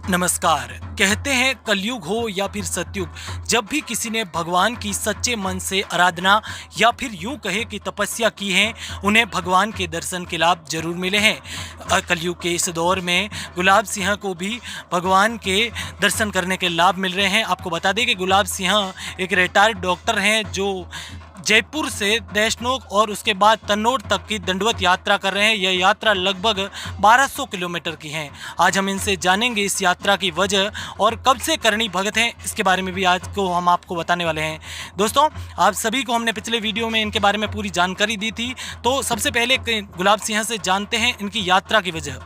नमस्कार। कहते हैं कलयुग हो या फिर सतयुग, जब भी किसी ने भगवान की सच्चे मन से आराधना या फिर यूं कहे कि तपस्या की है, उन्हें भगवान के दर्शन के लाभ जरूर मिले हैं। कलयुग के इस दौर में गुलाब सिंह को भी भगवान के दर्शन करने के लाभ मिल रहे हैं। आपको बता दें कि गुलाब सिंह एक रिटायर्ड डॉक्टर हैं जो जयपुर से देशनोक और उसके बाद तन्नौर तक की दंडवत यात्रा कर रहे हैं। यह यात्रा लगभग 1200 किलोमीटर की है। आज हम इनसे जानेंगे इस यात्रा की वजह और कब से करणी भगत हैं, इसके बारे में भी आज को हम आपको बताने वाले हैं। दोस्तों, आप सभी को हमने पिछले वीडियो में इनके बारे में पूरी जानकारी दी थी, तो सबसे पहले गुलाब सिंह से जानते हैं इनकी यात्रा की वजह।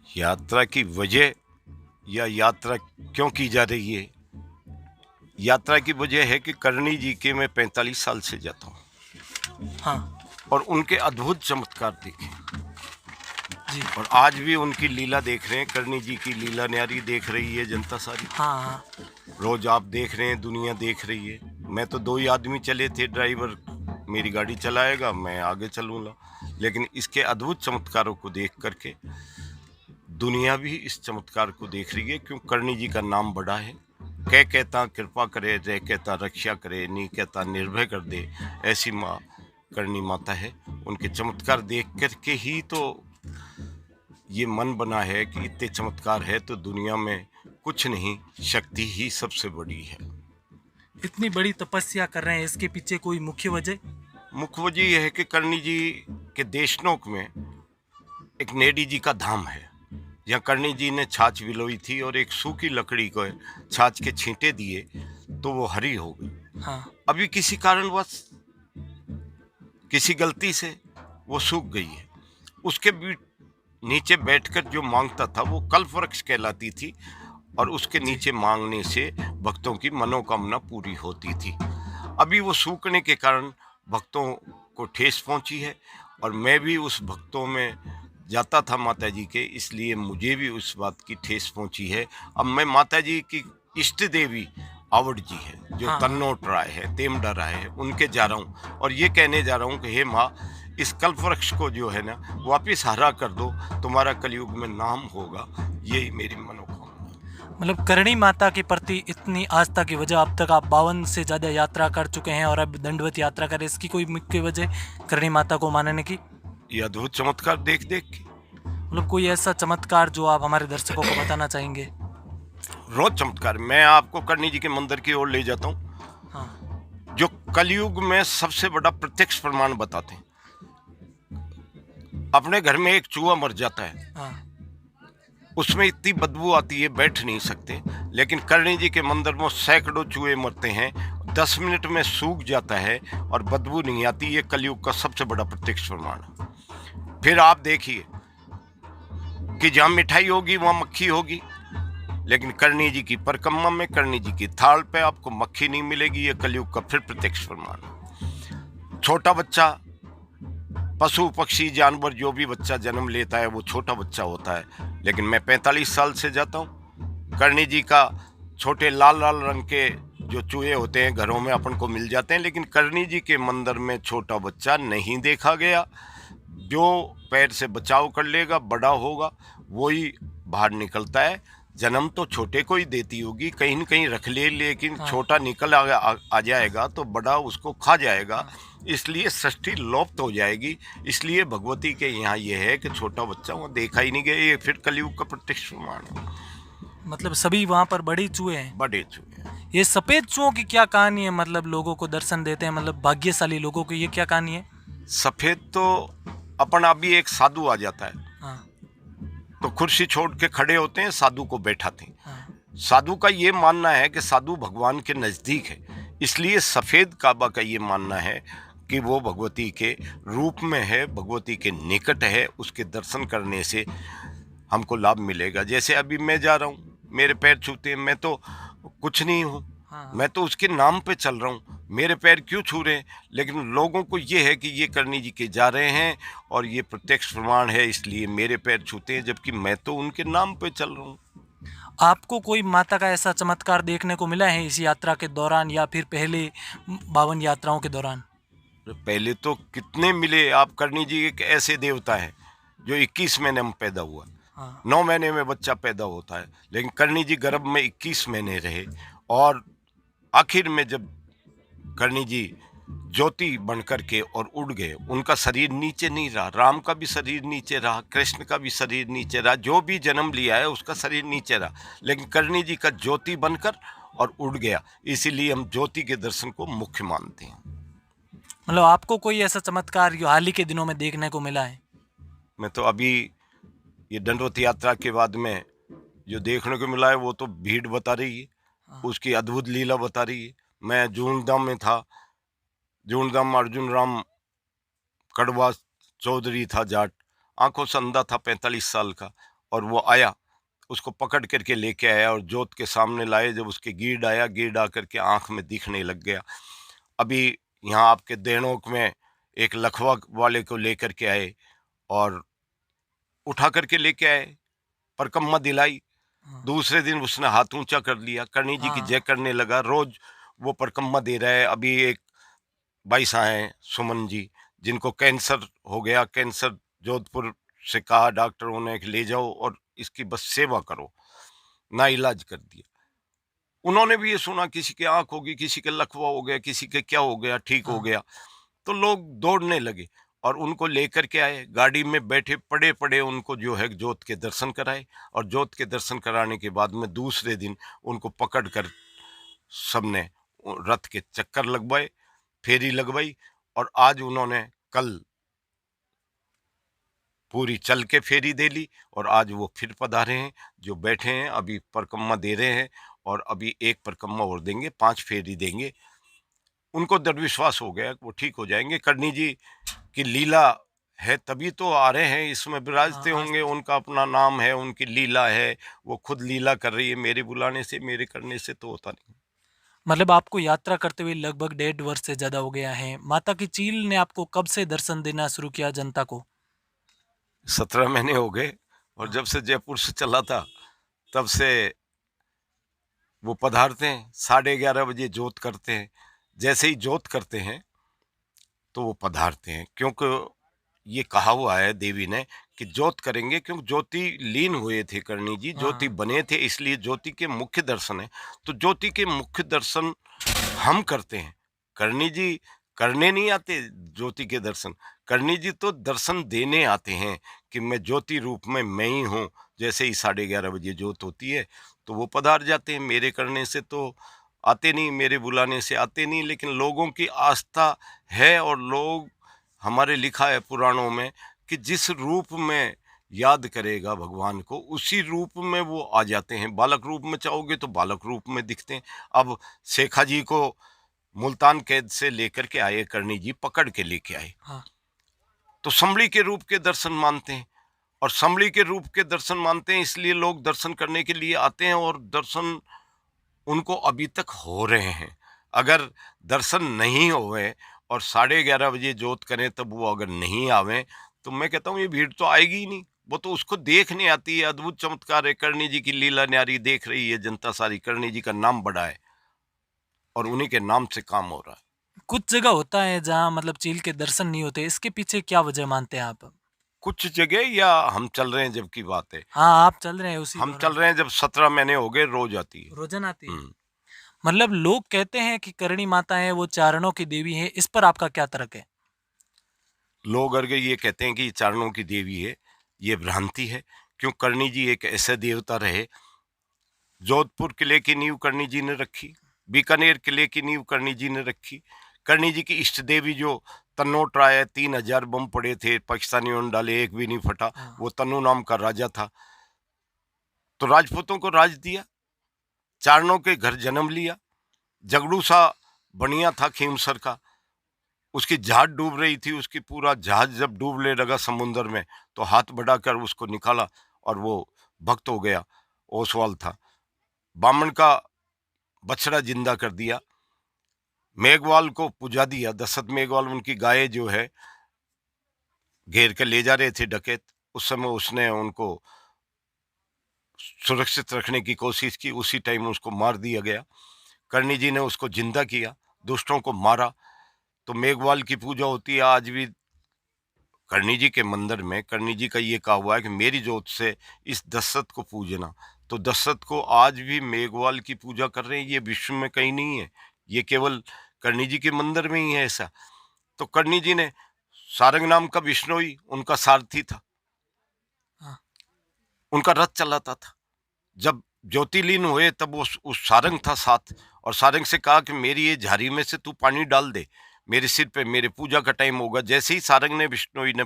यात्रा की वजह या यात्रा क्यों की जा रही है? यात्रा की वजह है कि करणी जी के मैं 45 साल से जाता हूँ। हाँ और उनके अद्भुत चमत्कार देखे जी। और आज भी उनकी लीला देख रहे हैं। करणी जी की लीला न्यारी देख रही है जनता सारी। हाँ रोज आप देख रहे हैं, दुनिया देख रही है। मैं तो 2 ही आदमी चले थे, ड्राइवर मेरी गाड़ी चलाएगा, मैं आगे चलूँगा। लेकिन इसके अद्भुत चमत्कारों को देख करके दुनिया भी इस चमत्कार को देख रही है। क्यों? करणी जी का नाम बड़ा है। कह कहता कृपा करे, रे कहता रक्षा करे, नी कहता निर्भय कर दे, ऐसी माँ करणी माता है। उनके चमत्कार देख करके ही तो ये मन बना है कि इतने चमत्कार है तो दुनिया में कुछ नहीं, शक्ति ही सबसे बड़ी है। इतनी बड़ी तपस्या कर रहे हैं, इसके पीछे कोई मुख्य वजह? मुख्य वजह यह है कि करणी जी के देशनोक में एक नेडी जी का धाम है, जहाँ करणी जी ने छाछ विलोई थी और एक सूखी लकड़ी को छाछ के छींटे दिए तो वो हरी हो गई। हाँ अभी किसी कारणवश, किसी गलती से वो सूख गई है। उसके भी नीचे बैठकर जो मांगता था वो कल्प वृक्ष कहलाती थी और उसके नीचे मांगने से भक्तों की मनोकामना पूरी होती थी। अभी वो सूखने के कारण भक्तों को ठेस पहुंची है और मैं भी उस भक्तों में जाता था माता जी के, इसलिए मुझे भी उस बात की ठेस पहुंची है। अब मैं माता जी की इष्ट देवी आवड़ जी है जो हाँ तन्नोट राय है, तेमडा राय है, उनके जा रहा हूँ और ये कहने जा रहा हूँ कि हे माँ, इस कल्प वृक्ष को जो है ना वापिस हरा कर दो, तुम्हारा कलयुग में नाम होगा। यही मेरी मनोकामना। मतलब करणी माता के प्रति इतनी आस्था की वजह, अब तक आप 52 से ज़्यादा यात्रा कर चुके हैं और अब दंडवत यात्रा करें, इसकी कोई मुख्य वजह करणी माता को मानने की? ये अद्भुत चमत्कार देख देख के। मतलब कोई ऐसा चमत्कार जो आप हमारे दर्शकों को बताना चाहेंगे? रोज चमत्कार। मैं आपको करणी जी के मंदिर की ओर ले जाता हूँ, हाँ जो कलयुग में सबसे बड़ा प्रत्यक्ष प्रमाण बताते हैं। अपने घर में एक चूहा मर जाता है, हाँ उसमें इतनी बदबू आती है, बैठ नहीं सकते। लेकिन करणी जी के मंदिर में सैकड़ों चूहे मरते हैं, 10 मिनट में सूख जाता है और बदबू नहीं आती। ये कलयुग का सबसे बड़ा प्रत्यक्ष प्रमाण है। फिर आप देखिए कि जहाँ मिठाई होगी वहाँ मक्खी होगी, लेकिन करणी जी की परिक्रमा में, करणी जी की थाल पे आपको मक्खी नहीं मिलेगी। ये कलयुग का फिर प्रत्यक्ष प्रमाण है। छोटा बच्चा, पशु पक्षी जानवर जो भी बच्चा जन्म लेता है वो छोटा बच्चा होता है। लेकिन मैं 45 साल से जाता हूँ। करणी जी का छोटे लाल लाल रंग के जो चूहे होते हैं घरों में अपन को मिल जाते हैं, लेकिन करणी जी के मंदिर में छोटा बच्चा नहीं देखा गया। जो पैर से बचाव कर लेगा, बड़ा होगा, वही बाहर निकलता है। जन्म तो छोटे को ही देती होगी, कहीं न कहीं रख ले, लेकिन हाँ। छोटा निकल आ जाएगा तो बड़ा उसको खा जाएगा, इसलिए सृष्टि लुप्त हो जाएगी। इसलिए भगवती के यहाँ ये है कि छोटा बच्चा वहाँ देखा ही नहीं गया। ये फिर कलयुग का प्रत्यक्ष प्रमाण है। मतलब सभी वहाँ पर बड़े चूहे हैं? बड़े चूहे। ये सफ़ेद चूहों की क्या कहानी है? मतलब लोगों को दर्शन देते हैं, मतलब भाग्यशाली लोगों की, ये क्या कहानी है? सफेद तो अपन अभी एक साधु आ जाता है हाँ तो कुर्सी छोड़ के खड़े होते हैं, साधु को बैठाते हैं। हाँ साधु का ये मानना है कि साधु भगवान के नज़दीक है, इसलिए सफ़ेद काबा का ये मानना है कि वो भगवती के रूप में है, भगवती के निकट है। उसके दर्शन करने से हमको लाभ मिलेगा। जैसे अभी मैं जा रहा हूँ, मेरे पैर छूते हैं, मैं तो कुछ नहीं हूँ, हाँ। मैं तो उसके नाम पे चल रहा हूँ। मेरे पैर क्यों छू रहे हैं? लेकिन लोगों को ये है कि ये करणी जी के जा रहे हैं और ये प्रत्यक्ष प्रमाण है, इसलिए मेरे पैर छूते हैं, जबकि मैं तो उनके नाम पे चल रहा हूँ। आपको कोई माता का ऐसा चमत्कार देखने को मिला है इस यात्रा के दौरान या फिर पहले 52 यात्राओं के दौरान? पहले तो कितने मिले। आप करणी जी एक ऐसे देवता है जो 21 महीने में पैदा हुआ, हाँ। 9 महीने में बच्चा पैदा होता है, लेकिन करणी जी गर्भ में 21 महीने रहे और आखिर में जब करणी जी ज्योति बन करके और उड़ गए, उनका शरीर नीचे नहीं रहा। राम का भी शरीर नीचे रहा, कृष्ण का भी शरीर नीचे रहा, जो भी जन्म लिया है उसका शरीर नीचे रहा, लेकिन करणी जी का ज्योति बनकर और उड़ गया। इसीलिए हम ज्योति के दर्शन को मुख्य मानते हैं। मतलब आपको कोई ऐसा चमत्कार जो हाल ही के दिनों में देखने को मिला है? मैं तो अभी ये दंडवत यात्रा के बाद में जो देखने को मिला है वो तो भीड़ बता रही है, हाँ। उसकी अद्भुत लीला बता रही है। मैं जूनधाम में था, जूनधाम अर्जुन राम कड़वा चौधरी था जाट, आंखों से अंधा था, 45 साल का, और वो आया, उसको पकड़ करके लेके आया और जोत के सामने लाए। जब उसके गीड आया, गीड आकर के आंख में दिखने लग गया। अभी यहाँ आपके देणोक में एक लखवा वाले को लेकर के आए और उठा करके लेके आए, परकम्मा दिलाई। हाँ। दूसरे दिन उसने हाथ ऊंचा कर लिया, करणी जी की हाँ। जय करने लगा। रोज वो परकम्मा दे रहा है। अभी एक भाई साहब हैं सुमन जी, जिनको कैंसर हो गया, कैंसर जोधपुर से कहा डॉक्टरों ने कि ले जाओ और इसकी बस सेवा करो, ना इलाज कर दिया। उन्होंने भी ये सुना किसी के आंख होगी, किसी के लकवा हो गया, किसी के क्या हो गया, ठीक हो हाँ। गया, तो लोग दौड़ने लगे और उनको लेकर के आए। गाड़ी में बैठे पड़े पड़े उनको जो है जोत के दर्शन कराए, और जोत के दर्शन कराने के बाद में दूसरे दिन उनको पकड़ कर सबने रथ के चक्कर लगवाए, फेरी लगवाई, और आज उन्होंने कल पूरी चल के फेरी दे ली और आज वो फिर पधारे हैं, जो बैठे हैं अभी परिक्रमा दे रहे हैं, और अभी एक परिक्रमा और देंगे, 5 फेरी देंगे। उनको दृढ़ विश्वास हो गया कि वो ठीक हो जाएंगे। करणी जी की लीला है तभी तो आ रहे हैं, इसमें हाँ। विराजते आज होंगे, उनका अपना नाम है, उनकी लीला है, वो खुद लीला कर रही है। मेरे बुलाने से, मेरे करने से तो होता नहीं। मतलब आपको यात्रा करते हुए लगभग 1.5 वर्ष से ज़्यादा हो गया है। माता की चील ने आपको कब से दर्शन देना शुरू किया जनता को? 17 महीने हो गए, और हाँ। जब से जयपुर से चला था तब से वो पधारते हैं। 11:30 बजे जोत करते हैं, जैसे ही जोत करते हैं तो वो पधारते हैं, क्योंकि ये कहा हुआ है देवी ने कि जोत करेंगे, क्योंकि ज्योति लीन हुए थे करणी जी, ज्योति हाँ। बने थे, इसलिए ज्योति के मुख्य दर्शन है। तो ज्योति के मुख्य दर्शन हम करते हैं। करणी जी करने नहीं आते ज्योति के दर्शन, करणी जी तो दर्शन देने आते हैं कि मैं ज्योति रूप में मैं ही हूँ। जैसे ही 11:30 बजे ज्योत होती है तो वो पधार जाते हैं। मेरे करने से तो आते नहीं, मेरे बुलाने से आते नहीं, लेकिन लोगों की आस्था है, और लोग, हमारे लिखा है पुराणों में कि जिस रूप में याद करेगा भगवान को, उसी रूप में वो आ जाते हैं। बालक रूप में चाहोगे तो बालक रूप में दिखते हैं। अब शेखा जी को मुल्तान कैद से लेकर के आए करणी जी, पकड़ के लेके आए, हाँ। तो संभली के रूप के दर्शन मानते हैं, और संभली के रूप के दर्शन मानते हैं, इसलिए लोग दर्शन करने के लिए आते हैं, और दर्शन उनको अभी तक हो रहे हैं। अगर दर्शन नहीं होए और 11:30 बजे जोत करें तब वो अगर नहीं आवे, तो मैं कहता हूँ ये भीड़ तो आएगी ही नहीं। वो तो उसको देखने आती है। अद्भुत चमत्कार है, करणी जी की लीला न्यारी देख रही है जनता सारी। करणी जी का नाम बड़ा है और उन्हीं के नाम से काम हो रहा है। कुछ जगह होता है जहाँ मतलब चील के दर्शन नहीं होते, इसके पीछे क्या वजह मानते हैं आप? कुछ जगह, या हम चल रहे हैं जब की बात है, हाँ, आप चल रहे हैं उसी हम चल दौरान। रहे हैं जब 17 महीने हो गए, रोज आती है। रोज़ाना आती है? हम्म। मतलब लोग कहते हैं कि करणी माता है वो चारणों की देवी है, इस पर आपका क्या तर्क है? लोग अगर ये कहते हैं कि ये चारणों की देवी है, ये भ्रांति है। क्यों? करणी जी एक ऐसे देवता रहे। जोधपुर किले की नींव करणी जी ने रखी, बीकानेर किले की नींव करणी जी ने रखी। करणी जी की इष्ट देवी जो तन्नो ट्राय, 3,000 बम पड़े थे, पाकिस्तानियों ने डाले, एक भी नहीं फटा। हाँ। वो तन्नू नाम का राजा था, तो राजपूतों को राज दिया, चारणों के घर जन्म लिया। जगड़ू सा बनिया था खीमसर का, उसकी जहाज डूब रही थी, उसकी पूरा जहाज जब डूबने लगा समुन्द्र में, तो हाथ बढ़ाकर उसको निकाला और वो भक्त हो गया। ओसवाल था, बामन का बछड़ा जिंदा कर दिया। मेघवाल को पुजा दिया, दशरथ मेघवाल उनकी गाय जो है घेर कर ले जा रहे थे डकैत, उस समय उसने उनको सुरक्षित रखने की कोशिश की, उसी टाइम उसको मार दिया गया। करणी जी ने उसको जिंदा किया, दुष्टों को मारा। तो मेघवाल की पूजा होती है आज भी करणी जी के मंदिर में करणी जी का ये कहा हुआ है कि मेरी जोत से इस दशरथ को पूजना। तो दशरथ को आज भी मेघवाल की पूजा कर रहे हैं, ये विश्व में कहीं नहीं है, ये केवल करणी जी के मंदिर में ही है ऐसा। तो करणी जी ने सारंग नाम का विष्णोई उनका सारथी था, हाँ। उनका रथ चलाता था। जब ज्योतिर्लीन हुए तब उस सारंग था साथ, और सारंग से कहा कि मेरी ये झारी में से तू पानी डाल दे मेरे सिर पे, मेरे पूजा का टाइम होगा। जैसे ही सारंग ने विष्णु ने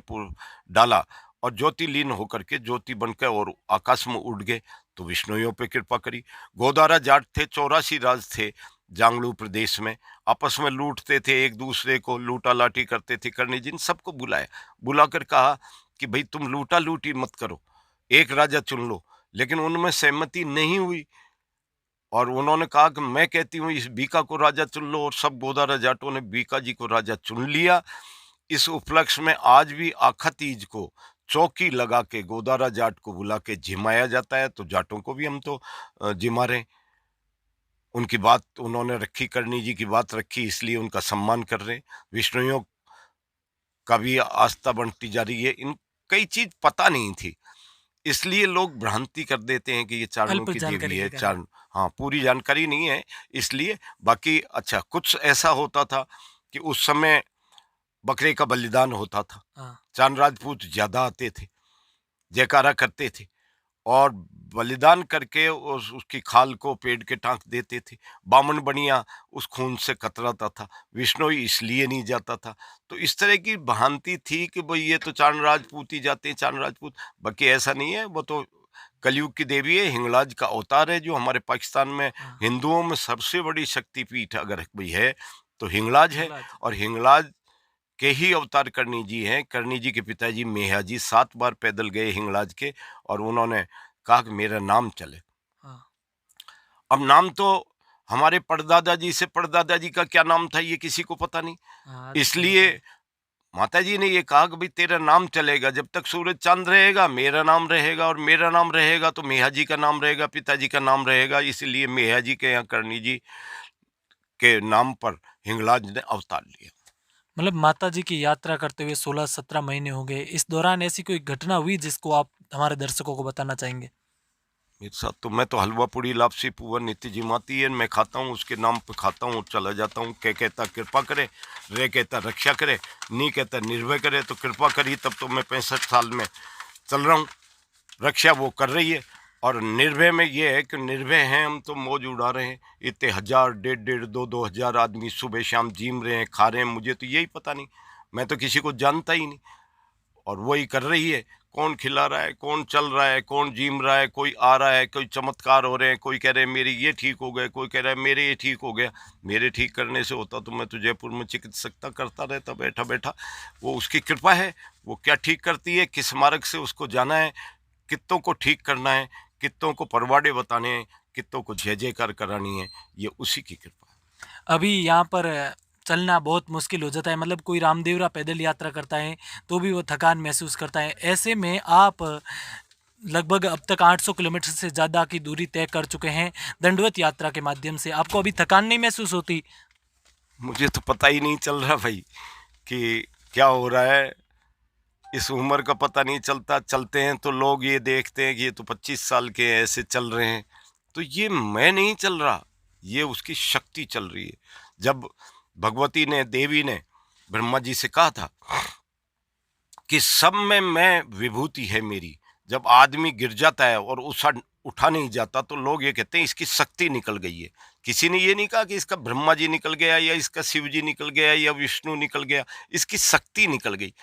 डाला और ज्योतिर्लीन होकर के ज्योति बनकर और आकाश में उड़ गए, तो विष्णुइयों पे कृपा करी। गोदारा जाट थे, 84 राज थे जांगलू प्रदेश में, आपस में लूटते थे, एक दूसरे को लूटा लाटी करते थे। करणी जी ने सबको बुलाया, बुलाकर कहा कि भाई तुम लूटा लूटी मत करो, एक राजा चुन लो। लेकिन उनमें सहमति नहीं हुई और उन्होंने कहा कि मैं कहती हूँ इस बीका को राजा चुन लो, और सब गोदारा जाटों ने बीका जी को राजा चुन लिया। इस उपलक्ष्य में आज भी आखा तीज को चौकी लगा के गोदारा जाट को बुला के जिमाया जाता है। तो जाटों को भी हम तो जिमा रहे, उनकी बात उन्होंने रखी, करणी जी की बात रखी, इसलिए उनका सम्मान कर रहे। विष्णुइयों का भी आस्था बढ़ती जा रही है। इन कई चीज पता नहीं थी, इसलिए लोग भ्रांति कर देते हैं कि ये चारणों अल्प की देवी जानकारी है। के कारण। चारण, हाँ, पूरी जानकारी नहीं है इसलिए। बाकी अच्छा कुछ ऐसा होता था कि उस समय बकरे का बलिदान होता था, हाँ। चांद राजपूत ज्यादा आते थे, जयकारा करते थे और बलिदान करके उसकी खाल को पेड़ के टांक देते थे। बामन बनिया उस खून से कतराता था, विष्णोई इसलिए नहीं जाता था। तो इस तरह की भ्रांति थी कि भाई ये तो चांद राजपूत ही जाते हैं, चांद राजपूत। बाकी ऐसा नहीं है, वो तो कलयुग की देवी है, हिंगलाज का अवतार है, जो हमारे पाकिस्तान में हाँ। हिंदुओं में सबसे बड़ी शक्तिपीठ अगर कोई है तो हिंगलाज है। हिंगलाज। और हिंगलाज के ही अवतार करणी जी हैं। करणी जी के पिताजी मेहा जी 7 बार पैदल गए हिंगलाज के, और उन्होंने कहा कि मेरा नाम चले। हाँ। अब नाम तो हमारे परदादा जी से परदादा जी का क्या नाम था ये किसी को पता नहीं, हाँ, आज तो इसलिए होता है। माता जी ने ये कहा कि भाई तेरा नाम चलेगा, जब तक सूरज चांद रहेगा मेरा नाम रहेगा, और मेरा नाम रहेगा तो मेहा जी का नाम रहेगा, पिताजी का नाम रहेगा। इसलिए मेहा जी के यहाँ करणी जी के नाम पर हिंगलाज ने अवतार लिया। मतलब माता जी की यात्रा करते हुए 16-17 महीने हो गए। इस दौरान ऐसी कोई घटना हुई जिसको आप हमारे दर्शकों को बताना चाहेंगे? मेरे साथ तो मैं तो हलवा पूड़ी लापसी पुआ नित्य जिमाती है, मैं खाता हूँ उसके नाम पे खाता हूँ और चला जाता हूँ। कह कहता कृपा करे, रे कहता रक्षा करे, नी कहता निर्भय करे। तो कृपा करी तब तो मैं 65 साल में चल रहा हूँ, रक्षा वो कर रही है। और निर्भय में ये है कि निर्भय हैं हम, तो मौज उड़ा रहे हैं। इतने 1000, 1.5, 2 हजार आदमी सुबह शाम जिम रहे हैं, खा रहे हैं, मुझे तो यही पता नहीं, मैं तो किसी को जानता ही नहीं। और वही कर रही है, कौन खिला रहा है, कौन चल रहा है, कौन जिम रहा है, कोई आ रहा है, कोई चमत्कार हो रहे हैं, कोई कह रहे हैं मेरे ये ठीक हो गए, कोई कह रहा है मेरे ये ठीक हो गया। मेरे ठीक करने से होता तो मैं तो जयपुर में चिकित्सकता करता रहता बैठा बैठा। वो उसकी कृपा है, वो क्या ठीक करती है, किस मार्ग से उसको जाना है, कित्तों को ठीक करना है, कित्तों को परवाड़े बताने हैं, कित्तों को जय जयकार करानी है, ये उसी की कृपा है। अभी यहाँ पर चलना बहुत मुश्किल हो जाता है, मतलब कोई रामदेवरा पैदल यात्रा करता है तो भी वो थकान महसूस करता है। ऐसे में आप लगभग अब तक 800 किलोमीटर से ज़्यादा की दूरी तय कर चुके हैं दंडवत यात्रा के माध्यम से। आपको अभी थकान नहीं महसूस होती? मुझे तो पता ही नहीं चल रहा भाई कि क्या हो रहा है, इस उम्र का पता नहीं चलता। चलते हैं तो लोग ये देखते हैं कि ये तो 25 साल के हैं, ऐसे चल रहे हैं। तो ये मैं नहीं चल रहा, ये उसकी शक्ति चल रही है। जब भगवती ने, देवी ने ब्रह्मा जी से कहा था कि सब में मैं विभूति है मेरी, जब आदमी गिर जाता है और उठा नहीं जाता तो लोग ये कहते हैं इसकी शक्ति निकल गई है। किसी ने ये नहीं कहा कि इसका ब्रह्मा जी निकल गया या इसका शिव जी निकल गया या विष्णु निकल गया, इसकी शक्ति निकल गई।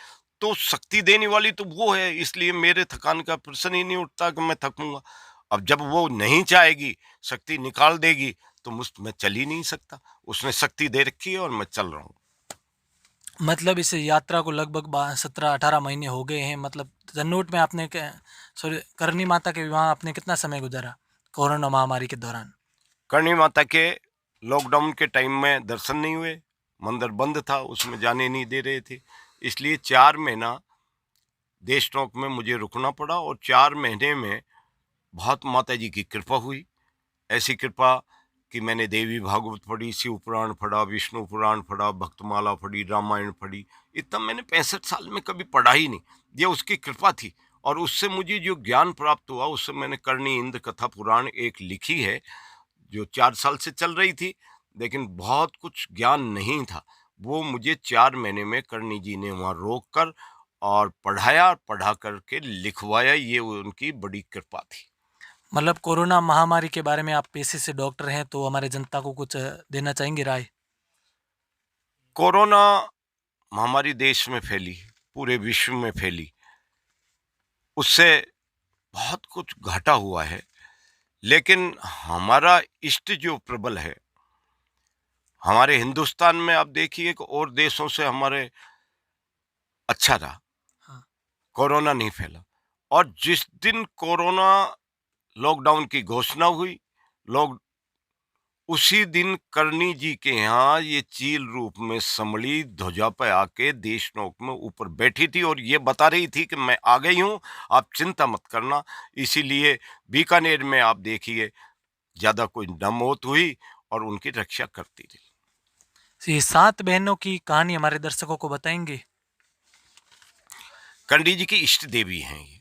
तो शक्ति देने वाली तो वो है, इसलिए मेरे थकान का प्रश्न ही नहीं उठता कि मैं थकूंगा। अब जब वो नहीं चाहेगी, शक्ति निकाल देगी, तो मैं चल ही नहीं सकता। उसने शक्ति दे रखी है और मैं चल रहा हूँ। मतलब इस यात्रा को लगभग 17-18 महीने हो गए हैं। मतलब जन्नोट में आपने सॉरी करनी माता के वहाँ आपने कितना समय गुजारा कोरोना महामारी के दौरान? करणी माता के लॉकडाउन के टाइम में दर्शन नहीं हुए, मंदिर बंद था, उसमें जाने नहीं दे रहे थे, इसलिए 4 महीना देशनोक में मुझे रुकना पड़ा। और 4 महीने में बहुत माता जी की कृपा हुई, ऐसी कृपा कि मैंने देवी भागवत पढ़ी, शिव पुराण पढ़ा, विष्णु पुराण पढ़ा, भक्तमाला पढ़ी, रामायण पढ़ी। इतना मैंने 65 साल में कभी पढ़ा ही नहीं। ये उसकी कृपा थी। और उससे मुझे जो ज्ञान प्राप्त हुआ, उससे मैंने करणी इंद कथा पुराण एक लिखी है, जो 4 साल से चल रही थी, लेकिन बहुत कुछ ज्ञान नहीं था। वो मुझे 4 महीने में करणी जी ने वहाँ रोक कर और पढ़ाया, पढ़ा करके लिखवाया। ये उनकी बड़ी कृपा थी। मतलब कोरोना महामारी के बारे में आप पेशे से डॉक्टर हैं, तो हमारे जनता को कुछ देना चाहेंगे राय? कोरोना महामारी देश में फैली, पूरे विश्व में फैली, उससे बहुत कुछ घाटा हुआ है। लेकिन हमारा इष्ट जो प्रबल है, हमारे हिंदुस्तान में आप देखिए कि और देशों से हमारे अच्छा रहा, हाँ। कोरोना नहीं फैला। और जिस दिन कोरोना लॉकडाउन की घोषणा हुई, लोग उसी दिन करणी जी के यहाँ ये चील रूप में संभली ध्वजा पे आके देशनोक में ऊपर बैठी थी और ये बता रही थी कि मैं आ गई हूँ, आप चिंता मत करना। इसीलिए बीकानेर में आप देखिए ज्यादा कोई न मौत हुई और उनकी रक्षा करती रही। ये 7 बहनों की कहानी हमारे दर्शकों को बताएंगे? करणी जी की इष्ट देवी हैं ये।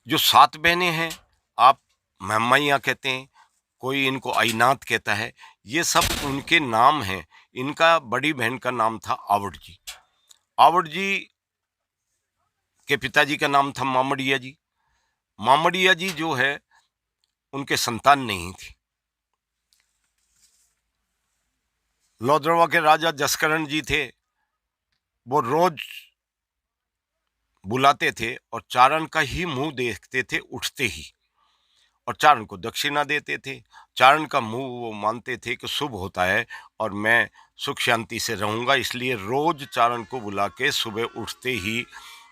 जो 7 बहनें हैं, आप महमैया कहते हैं, कोई इनको आईनाथ कहता है, ये सब उनके नाम हैं। इनका बड़ी बहन का नाम था आवड़ जी। आवड़ जी के पिताजी का नाम था मामड़िया जी। मामड़िया जी जो है, उनके संतान नहीं थी। लोधरवा के राजा जसकरण जी थे, वो रोज बुलाते थे और चारण का ही मुंह देखते थे उठते ही, और चारण को दक्षिणा देते थे। चारण का मुंह वो मानते थे कि शुभ होता है और मैं सुख शांति से रहूंगा, इसलिए रोज चारण को बुला के सुबह उठते ही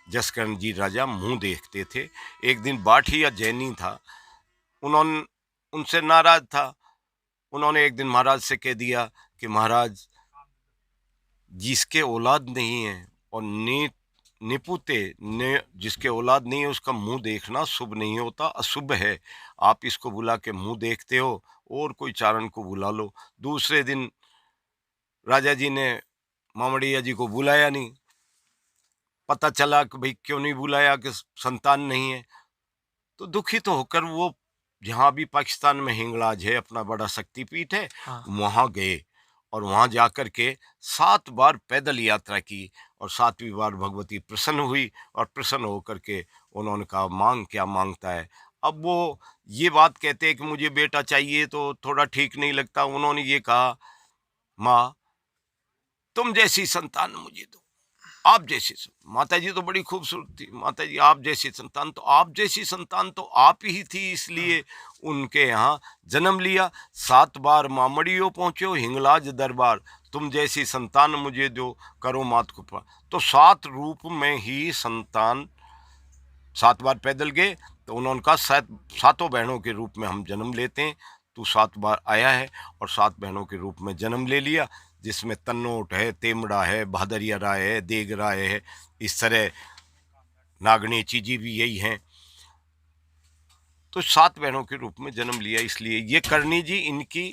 जसकरण जी राजा मुंह देखते थे। एक दिन बाठिया जैनी था, उन्होंने उनसे नाराज था। उन्होंने एक दिन महाराज से कह दिया कि महाराज, जिसके औलाद नहीं है और निपुते ने जिसके औलाद नहीं है, उसका मुंह देखना शुभ नहीं होता, अशुभ है। आप इसको बुला के मुंह देखते हो, और कोई चारण को बुला लो। दूसरे दिन राजा जी ने मामड़िया जी को बुलाया नहीं। पता चला कि भाई क्यों नहीं बुलाया, कि संतान नहीं है। तो दुखी तो होकर वो, जहाँ भी पाकिस्तान में हिंगलाज है, अपना बड़ा शक्तिपीठ है, हाँ। वहाँ गए और वहाँ जाकर के 7 बार पैदल यात्रा की और 7वीं बार भगवती प्रसन्न हुई और प्रसन्न होकर के उन्होंने कहा, मांग क्या मांगता है। अब वो ये बात कहते हैं कि मुझे बेटा चाहिए, तो थोड़ा ठीक नहीं लगता। उन्होंने ये कहा, माँ तुम जैसी संतान मुझे दो, आप जैसी। माता जी तो बड़ी खूबसूरत थी। माता जी, आप जैसी संतान, तो आप जैसी संतान तो आप ही थी, इसलिए उनके यहाँ जन्म लिया। 7 बार मामड़ियों पहुंचो हिंगलाज दरबार, तुम जैसी संतान मुझे दो, करो मात को पा। तो 7 रूप में ही संतान, 7 बार पैदल गए, तो उन्होंने कहा, 7 बहनों के रूप में हम जन्म लेते हैं, तू 7 बार आया है और 7 बहनों के रूप में जन्म ले लिया, जिसमें तन्नोट है, तेमड़ा है, भादरिया राय है, देग राय है, इस तरह नागणी चीजी भी यही हैं। तो 7 बहनों के रूप में जन्म लिया, इसलिए ये करणी जी इनकी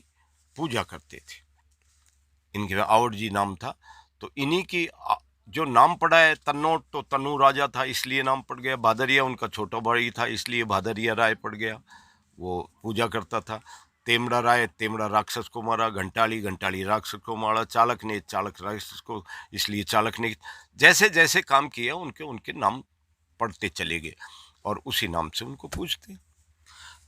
पूजा करते थे। इनके आवड़ जी नाम था, तो इन्हीं की जो नाम पड़ा है। तन्नोट तो तनु राजा था, इसलिए नाम पड़ गया। भादरिया उनका छोटा भाई था, इसलिए भादरिया राय पड़ गया, वो पूजा करता था। तेमड़ा राय, तेमड़ा राक्षस को मारा। घंटाली, घंटाली राक्षस को मारा। चालक ने, चालक राक्षस को, इसलिए चालक ने। जैसे जैसे काम किया, उनके उनके नाम पढ़ते चले गए और उसी नाम से उनको पूजते।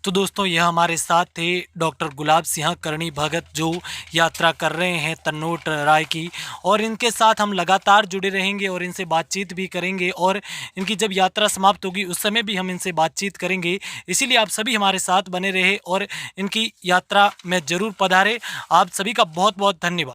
तो दोस्तों, यह हमारे साथ थे डॉक्टर गुलाब सिंह करणी भगत, जो यात्रा कर रहे हैं तन्नोट राय की, और इनके साथ हम लगातार जुड़े रहेंगे और इनसे बातचीत भी करेंगे, और इनकी जब यात्रा समाप्त होगी उस समय भी हम इनसे बातचीत करेंगे। इसीलिए आप सभी हमारे साथ बने रहे और इनकी यात्रा में ज़रूर पधारें। आप सभी का बहुत बहुत धन्यवाद।